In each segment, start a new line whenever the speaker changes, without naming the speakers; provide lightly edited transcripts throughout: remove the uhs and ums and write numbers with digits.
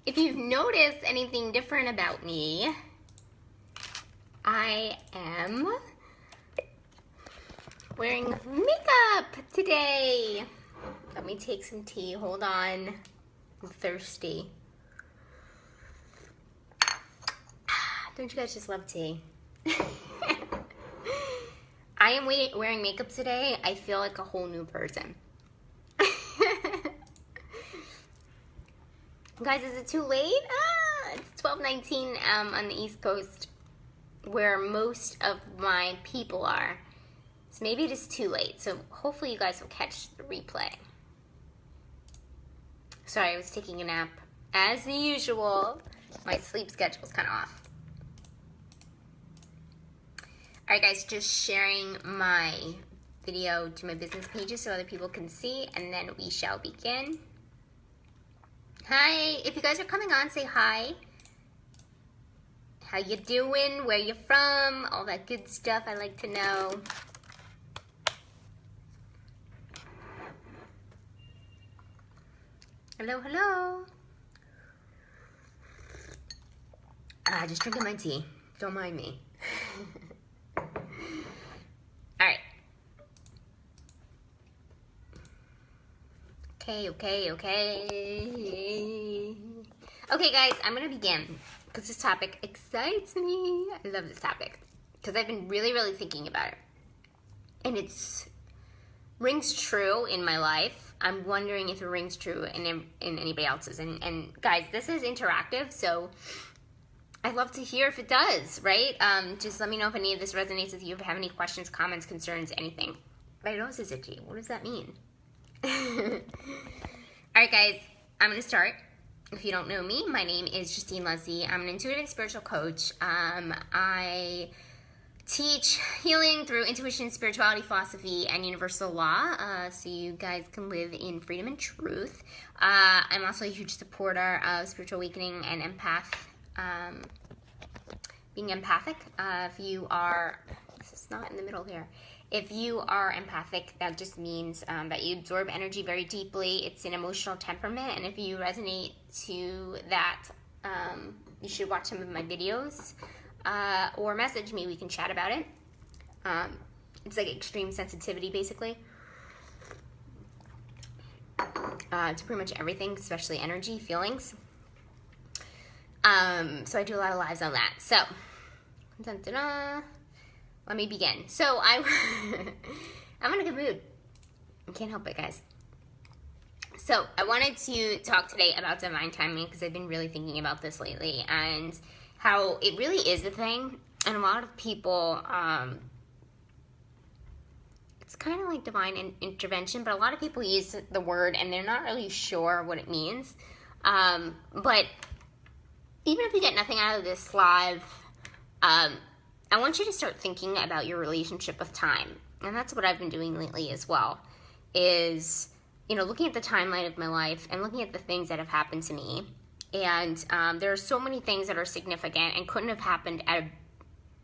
if you've noticed anything different about me, I am wearing makeup today. Let me take some tea. Hold on. I'm thirsty. Don't you guys just love tea? I am wearing makeup today. I feel like a whole new person. Guys, is it too late? It's 12:19 on the East Coast, where most of my people are. So maybe it is too late. So hopefully you guys will catch the replay. Sorry, I was taking a nap. As usual, my sleep schedule is kind of off. Alright guys, just sharing my video to my business pages so other people can see, and then we shall begin. Hi, if you guys are coming on, say hi. How you doing? Where you from? All that good stuff I like to know. Hello, hello. Just drinking my tea. Don't mind me. Alright. Okay. Okay, guys, I'm going to begin because this topic excites me. I love this topic because I've been really thinking about it. And it rings true in my life. I'm wondering if it rings true in anybody else's. And guys, this is interactive, so I'd love to hear if it does, right? Just let me know if any of this resonates with you, if you have any questions, comments, concerns, anything. My nose is itchy. What does that mean? Alright guys, I'm going to start. If you don't know me, my name is Justine Leslie. I'm an intuitive spiritual coach. I teach healing through intuition, spirituality, philosophy, and universal law, so you guys can live in freedom and truth. I'm also a huge supporter of spiritual awakening and being empathic. If you are, this is not in the middle here. If you are empathic, that just means that you absorb energy very deeply. It's an emotional temperament, and if you resonate to that, you should watch some of my videos or message me. We can chat about it. It's like extreme sensitivity, basically. To pretty much everything, especially energy, feelings. So I do a lot of lives on that. So, let me begin. So I'm in a good mood. I can't help it, guys. So I wanted to talk today about divine timing because I've been really thinking about this lately and how it really is a thing. And a lot of people, it's kind of like divine intervention, but a lot of people use the word and they're not really sure what it means. But even if you get nothing out of this live, I want you to start thinking about your relationship with time. And that's what I've been doing lately as well, is, looking at the timeline of my life and looking at the things that have happened to me. And there are so many things that are significant and couldn't have happened at a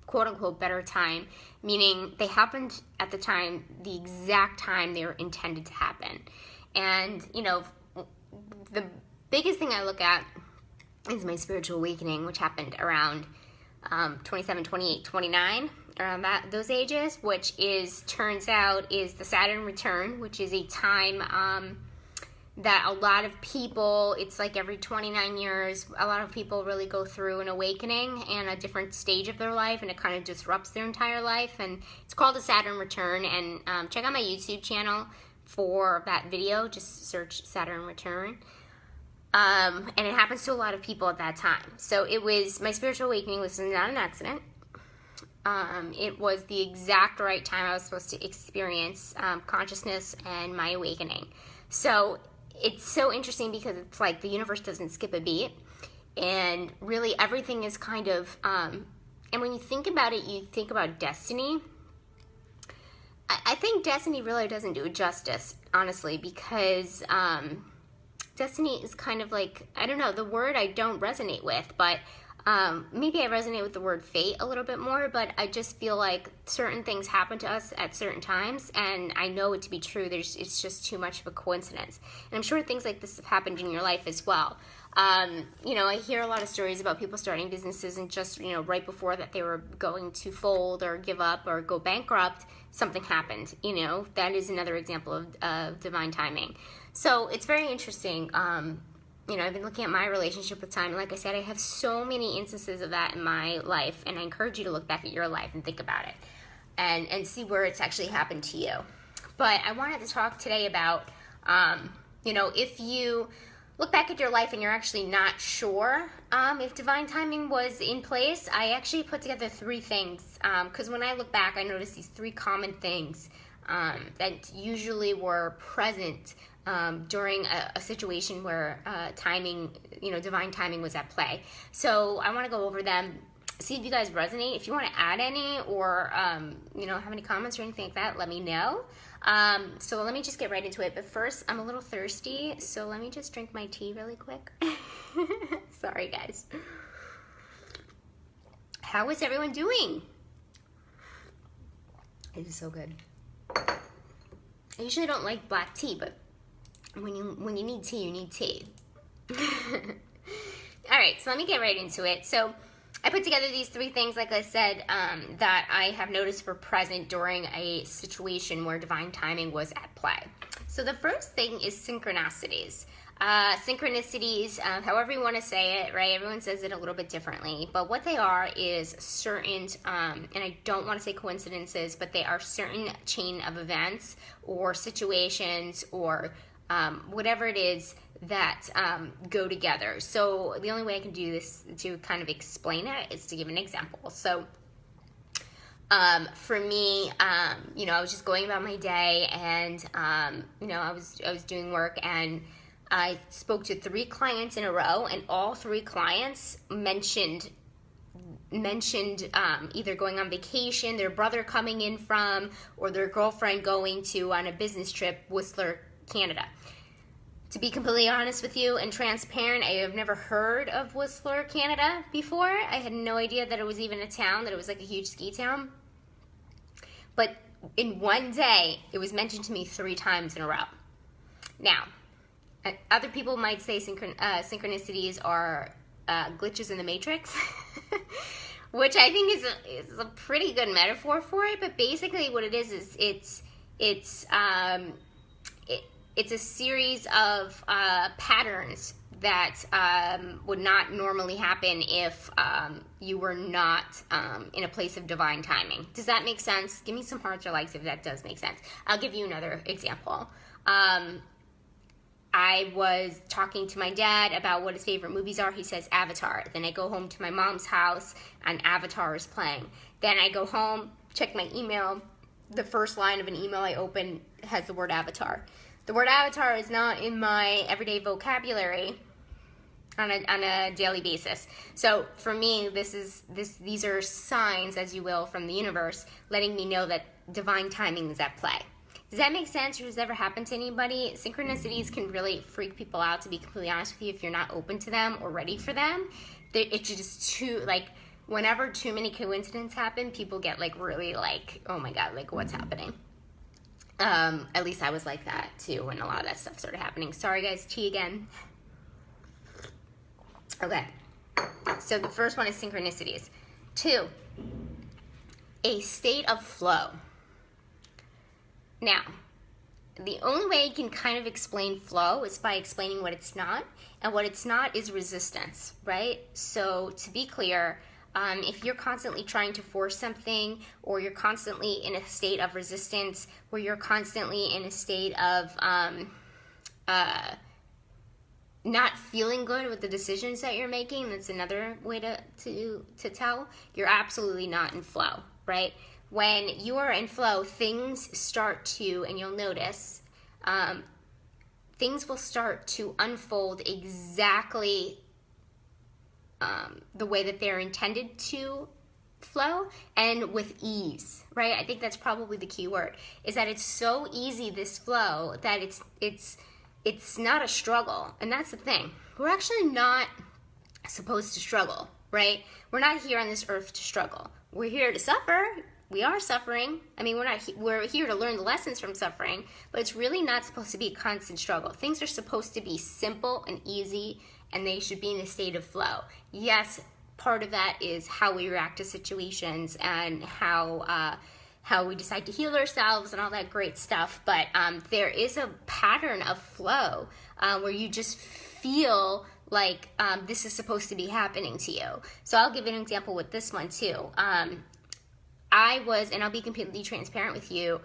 quote-unquote better time, meaning they happened at the time, the exact time they were intended to happen. And, the biggest thing I look at is my spiritual awakening, which happened around 27, 28, 29, around those ages, which turns out is the Saturn return, which is a time that a lot of people, it's like every 29 years, a lot of people really go through an awakening and a different stage of their life, and it kind of disrupts their entire life. And it's called a Saturn return. And check out my YouTube channel for that video. Just search Saturn return. And it happens to a lot of people at that time. So my spiritual awakening was not an accident. It was the exact right time I was supposed to experience consciousness and my awakening. So it's so interesting because it's like the universe doesn't skip a beat. And really everything is kind of, and when you think about it, you think about destiny. I think destiny really doesn't do it justice, honestly, because destiny is kind of like, I don't know, the word I don't resonate with, but maybe I resonate with the word fate a little bit more, but I just feel like certain things happen to us at certain times, and I know it to be true. It's just too much of a coincidence. And I'm sure things like this have happened in your life as well. I hear a lot of stories about people starting businesses and just, right before that they were going to fold or give up or go bankrupt, something happened. That is another example of divine timing. So it's very interesting. I've been looking at my relationship with time, and like I said, I have so many instances of that in my life, and I encourage you to look back at your life and think about it and see where it's actually happened to you. But I wanted to talk today about, if you look back at your life and you're actually not sure if divine timing was in place, I actually put together 3 things, because when I look back, I noticed these 3 common things that usually were present during a situation where divine timing was at play. So I want to go over them, see if you guys resonate. If you want to add any or, have any comments or anything like that, let me know. So let me just get right into it. But first, I'm a little thirsty, so let me just drink my tea really quick. Sorry, guys. How is everyone doing? It is so good. I usually don't like black tea, but when you need tea, you need tea. All right, so let me get right into it. So I put together these 3 things, like I said, that I have noticed were present during a situation where divine timing was at play. So the first thing is synchronicities. Synchronicities, however you want to say it, right? Everyone says it a little bit differently, but what they are is certain, and I don't want to say coincidences, but they are certain chain of events or situations or whatever it is that go together. So the only way I can do this to kind of explain it is to give an example. So for me, I was just going about my day, and I was doing work, and I spoke to 3 clients in a row, and all 3 clients mentioned either going on vacation, their brother coming in from, or their girlfriend going to on a business trip, Whistler, Canada. To be completely honest with you and transparent, I have never heard of Whistler, Canada before. I had no idea that it was even a town, that it was like a huge ski town. But in one day, it was mentioned to me 3 times in a row. Now, other people might say synchronicities are glitches in the matrix, which I think is a pretty good metaphor for it. But basically what it is it's a series of patterns that would not normally happen if you were not in a place of divine timing. Does that make sense? Give me some hearts or likes if that does make sense. I'll give you another example. I was talking to my dad about what his favorite movies are. He says Avatar. Then I go home to my mom's house and Avatar is playing. Then I go home, check my email. The first line of an email I open has the word Avatar. The word Avatar is not in my everyday vocabulary on a daily basis. So for me, these are signs, as you will, from the universe letting me know that divine timing is at play. Does that make sense, or does that ever happen to anybody? Synchronicities can really freak people out, to be completely honest with you, if you're not open to them or ready for them. It's just whenever too many coincidences happen, people get really oh my God, what's happening? At least I was like that too when a lot of that stuff started happening. Sorry guys, tea again. Okay, so the first one is synchronicities. 2, a state of flow. Now, the only way you can kind of explain flow is by explaining what it's not, and what it's not is resistance, right? So to be clear, if you're constantly trying to force something, or you're constantly in a state of resistance, or you're constantly in a state of not feeling good with the decisions that you're making, that's another way to tell, you're absolutely not in flow, right? When you are in flow, things start to, and you'll notice, things will start to unfold exactly the way that they're intended to flow, and with ease, right? I think that's probably the key word, is that it's so easy, this flow, that it's not a struggle. And that's the thing. We're actually not supposed to struggle, right? We're not here on this earth to struggle. We're here to suffer. We are suffering. I mean, we're here to learn the lessons from suffering, but it's really not supposed to be a constant struggle. Things are supposed to be simple and easy, and they should be in a state of flow. Yes, part of that is how we react to situations and how we decide to heal ourselves and all that great stuff. But there is a pattern of flow where you just feel like this is supposed to be happening to you. So I'll give you an example with this one too. I was, and I'll be completely transparent with you,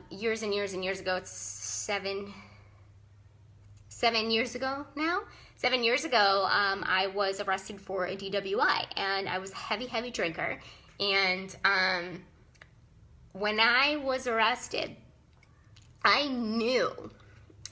years and years and years ago, it's 7 years ago now. 7 years ago, I was arrested for a DWI, and I was a heavy drinker. And when I was arrested, I knew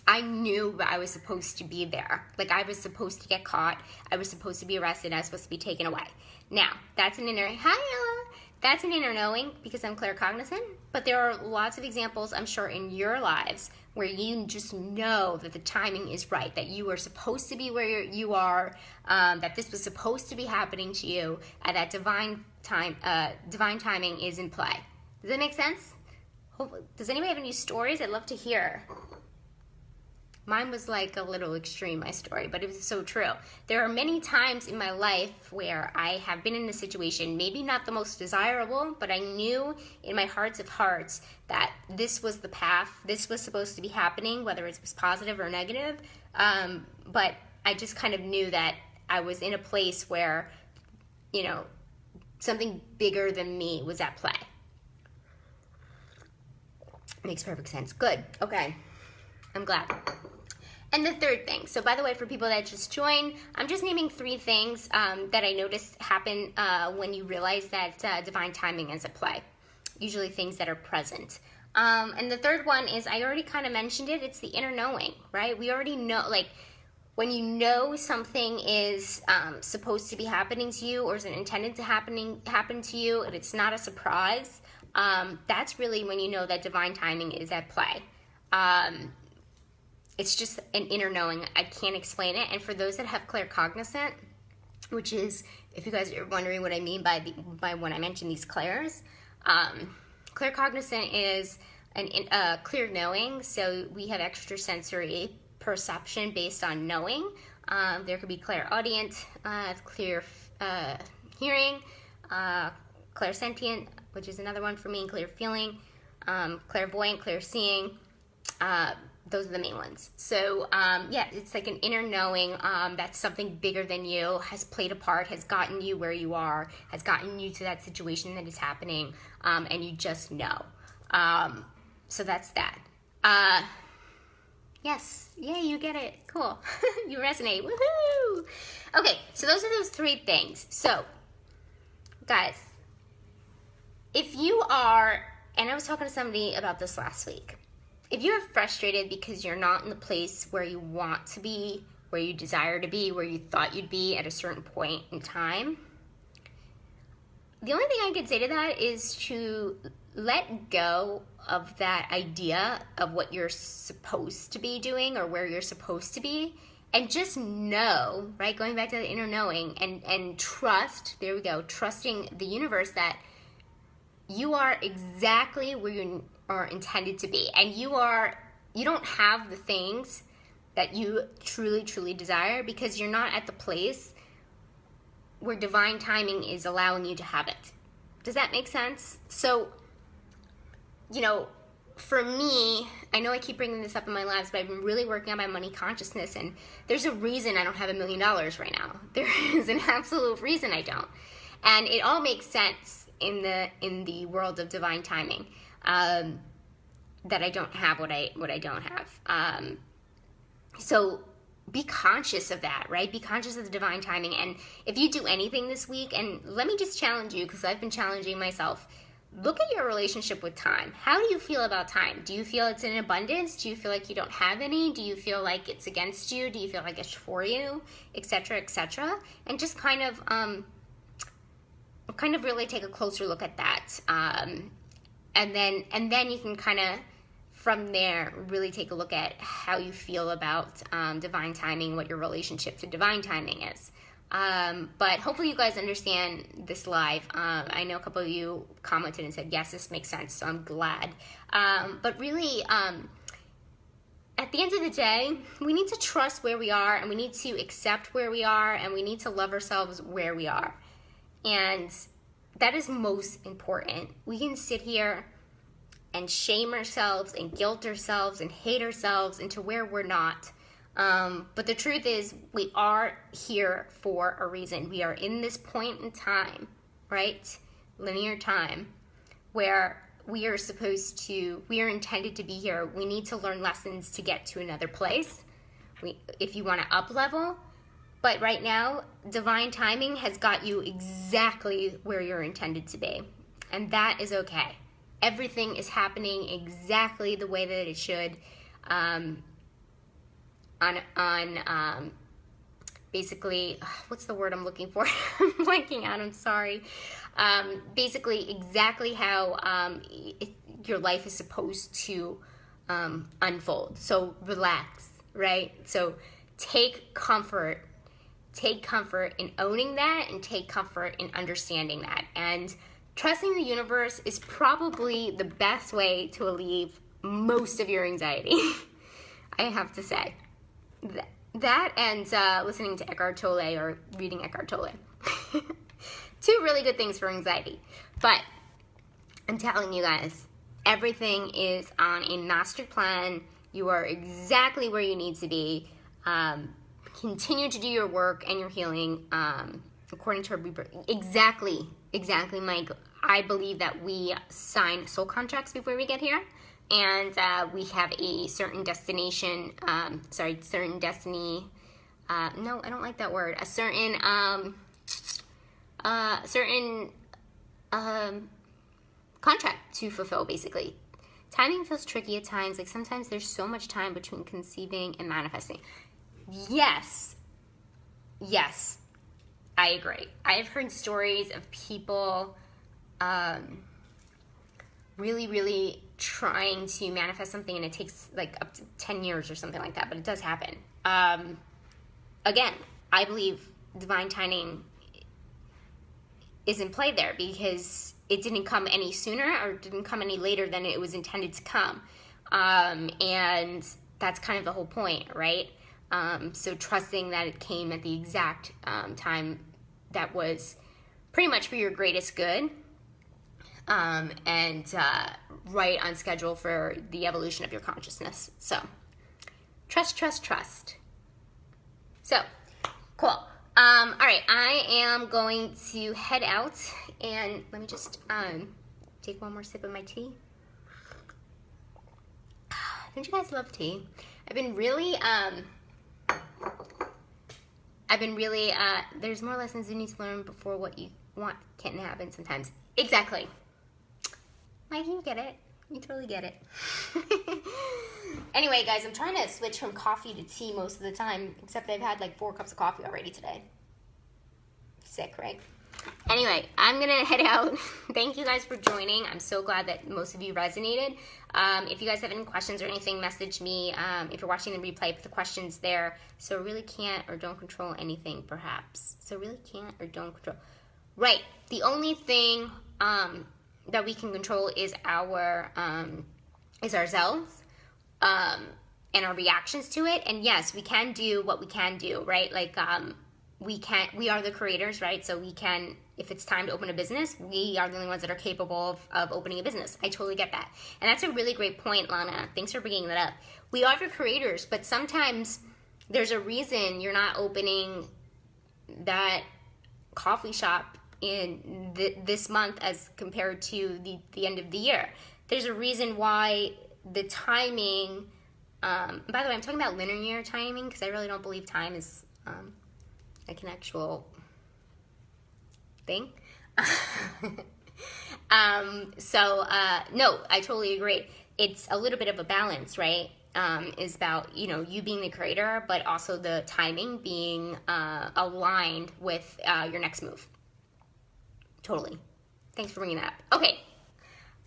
I was supposed to be there. Like, I was supposed to get caught. I was supposed to be arrested. I was supposed to be taken away. Now, that's an inner, hi Ella. That's an inner knowing because I'm claircognizant, but there are lots of examples, I'm sure, in your lives where you just know that the timing is right, that you are supposed to be where you are, that this was supposed to be happening to you, and that divine timing is in play. Does that make sense? Does anybody have any stories? I'd love to hear. Mine was like a little extreme, my story, but it was so true. There are many times in my life where I have been in a situation, maybe not the most desirable, but I knew in my hearts of hearts that this was the path, this was supposed to be happening, whether it was positive or negative. But I just kind of knew that I was in a place where, you know, something bigger than me was at play. Makes perfect sense. Good. Okay. I'm glad. And the third thing, so by the way, for people that just joined, I'm just naming 3 things that I noticed happen when you realize that divine timing is at play. Usually things that are present. And the third one is, I already kind of mentioned it, it's the inner knowing, right? We already know, like, when you know something is supposed to be happening to you or is intended to happen to you, and it's not a surprise, that's really when you know that divine timing is at play. It's just an inner knowing. I can't explain it. And for those that have claircognizant, which is, if you guys are wondering what I mean by when I mention these clairs, claircognizant is a clear knowing. So we have extrasensory perception based on knowing. There could be clairaudient, clear hearing, clairsentient, which is another one for me, clear feeling, clairvoyant, clear seeing. Those are the main ones. So, yeah, it's like an inner knowing that something bigger than you has played a part, has gotten you where you are, has gotten you to that situation that is happening, and you just know. So that's that. Yes. Yeah, you get it. Cool. You resonate. Woohoo! Okay, so those are those 3 things. So, guys, if you are, and I was talking to somebody about this last week, if you are frustrated because you're not in the place where you want to be, where you desire to be, where you thought you'd be at a certain point in time, the only thing I could say to that is to let go of that idea of what you're supposed to be doing or where you're supposed to be, and just know, right, going back to the inner knowing, and trust, there we go, trusting the universe that you are exactly where you are intended to be, and you don't have the things that you truly desire because you're not at the place where divine timing is allowing you to have it. Does that make sense? So, you know, for me, I know I keep bringing this up in my lives, but I've been really working on my money consciousness, and there's a reason I don't have $1 million right now. There is an absolute reason I don't, and it all makes sense in the world of divine timing. That I don't have what I don't have. So be conscious of that, right? Be conscious of the divine timing. And if you do anything this week, and let me just challenge you, because I've been challenging myself, look at your relationship with time. How do you feel about time? Do you feel it's in abundance? Do you feel like you don't have any? Do you feel like it's against you? Do you feel like it's for you? Etc., etc. And just kind of really take a closer look at that. And then you can kind of, from there, really take a look at how you feel about divine timing, what your relationship to divine timing is. But hopefully you guys understand this live. I know a couple of you commented and said, yes, this makes sense, so I'm glad. But really, at the end of the day, we need to trust where we are, and we need to accept where we are, and we need to love ourselves where we are. And that is most important. We can sit here and shame ourselves and guilt ourselves and hate ourselves into where we're not. But the truth is, we are here for a reason. We are in this point in time, right? Linear time, where we are intended to be here. We need to learn lessons to get to another place. If you want to up level, but right now, divine timing has got you exactly where you're intended to be. And that is okay. Everything is happening exactly the way that it should. Basically, what's the word I'm looking for? I'm blanking out, I'm sorry. Basically, exactly how your life is supposed to unfold. So relax, right? So take comfort in owning that, and take comfort in understanding that. And trusting the universe is probably the best way to alleviate most of your anxiety, I have to say. That and listening to Eckhart Tolle or reading Eckhart Tolle. Two really good things for anxiety. But I'm telling you guys, everything is on a master plan. You are exactly where you need to be. Continue to do your work and your healing according to our rebirth. Exactly, Mike. I believe that we sign soul contracts before we get here. And we have a certain destination, certain destiny, no, I don't like that word, a certain contract to fulfill, basically. Timing feels tricky at times, like sometimes there's so much time between conceiving and manifesting. Yes, I agree. I have heard stories of people, really trying to manifest something, and it takes like up to 10 years or something like that, but it does happen. Again, I believe divine timing is in play there, because it didn't come any sooner or didn't come any later than it was intended to come. And that's kind of the whole point, right? So trusting that it came at the exact time that was pretty much for your greatest good. And right on schedule for the evolution of your consciousness. So, trust. So, cool. All right, I am going to head out, and let me just take one more sip of my tea. Don't you guys love tea? I've been really, there's more lessons you need to learn before what you want can happen sometimes. Exactly. Mike, you get it. You totally get it. Anyway, guys, I'm trying to switch from coffee to tea most of the time, except I've had like 4 cups of coffee already today. Sick, right? Anyway, I'm going to head out. Thank you guys for joining. I'm so glad that most of you resonated. If you guys have any questions or anything, message me. If you're watching the replay, put the questions there. So really can't or don't control anything, perhaps. So really can't or don't control. Right. The only thing that we can control is ourselves, and our reactions to it. And yes, we can do what we can do, right? Like, we are the creators, right? So we can, if it's time to open a business, we are the only ones that are capable of opening a business. I totally get that. And that's a really great point, Lana. Thanks for bringing that up. We are the creators, but sometimes there's a reason you're not opening that coffee shop in this month as compared to the end of the year. There's a reason why the timing, by the way, I'm talking about linear timing, because I really don't believe time is like an actual thing. No, I totally agree. It's a little bit of a balance, right? Is about, you being the creator, but also the timing being aligned with your next move. Totally. Thanks for bringing that up. Okay,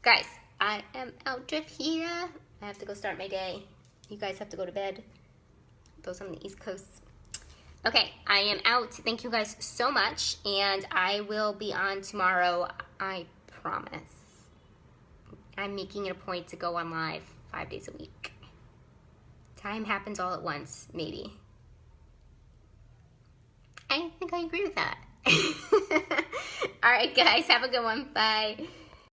guys, I am out of here. I have to go start my day. You guys have to go to bed. Those on the East Coast. Okay, I am out. Thank you guys so much, and I will be on tomorrow. I promise. I'm making it a point to go on live 5 days a week. Time happens all at once, maybe. I think I agree with that. All right, guys, have a good one. Bye.